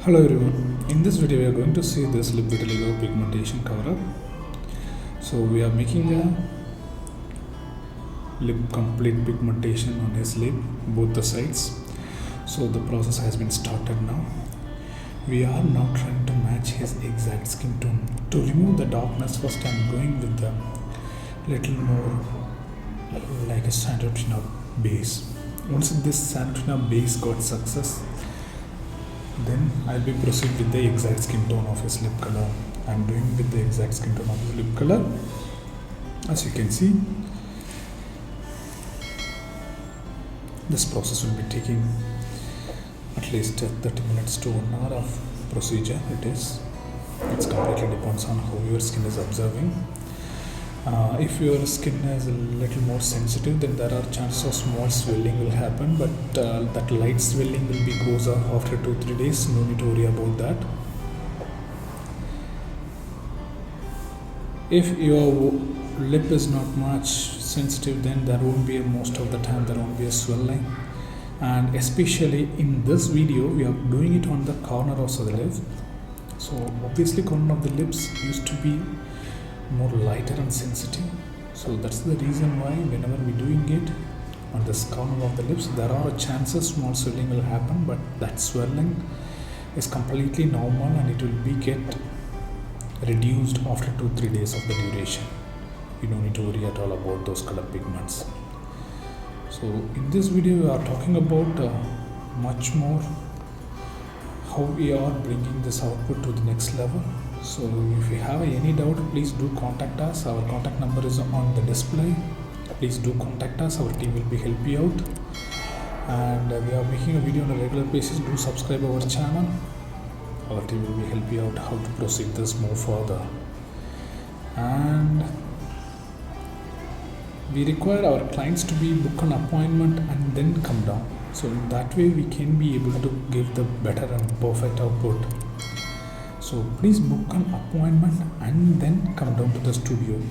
Hello everyone, in this video we are going to see this lip vitiligo pigmentation cover up. So we are making a lip complete pigmentation on his lip, both the sides. So the process has been started now. We are now trying to match his exact skin tone. To remove the darkness, first I am going with the little more like a Santotina base. Once this Santotina base got success, then I'll be proceed with the exact skin tone of his lip color. I'm doing with the exact skin tone of his lip color. As you can see, this process will be taking at least 30 minutes to 1 hour of procedure. It's completely depends on how your skin is observing. If your skin is a little more sensitive, then there are chances of small swelling will happen, but that light swelling will be goes off after 2-3 days. No need to worry about that. If your lip is not much sensitive, then there won't be most of the time there won't be a swelling. And especially in this video, we are doing it on the corner of the lip. So obviously corner of the lips used to be more lighter and sensitive, so that's the reason why whenever we're doing it on this corner of the lips, there are chances small swelling will happen, but that swelling is completely normal and it will be get reduced after 2-3 days of the duration. You don't need to worry at all about those color pigments. So in this video we are talking about much more how we are bringing this output to the next level. So if you have any doubt, please do contact us. Our contact number is on the display. Please do contact us. Our team will be help you out. And we are making a video on a regular basis. Do subscribe our channel. Our team will be help you out how to proceed this more further. And we require our clients to be book an appointment and then come down. So in that way we can be able to give the better and perfect output. So please book an appointment and then come down to the studio,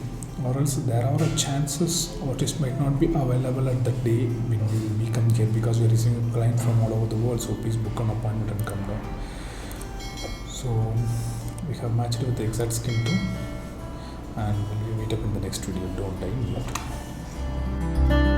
or else there are chances artists might not be available at that day when we come here, because we are receiving clients from all over the world. So please book an appointment and come down. So we have matched it with the exact skin tone, and we'll meet up in the next video. Don't die.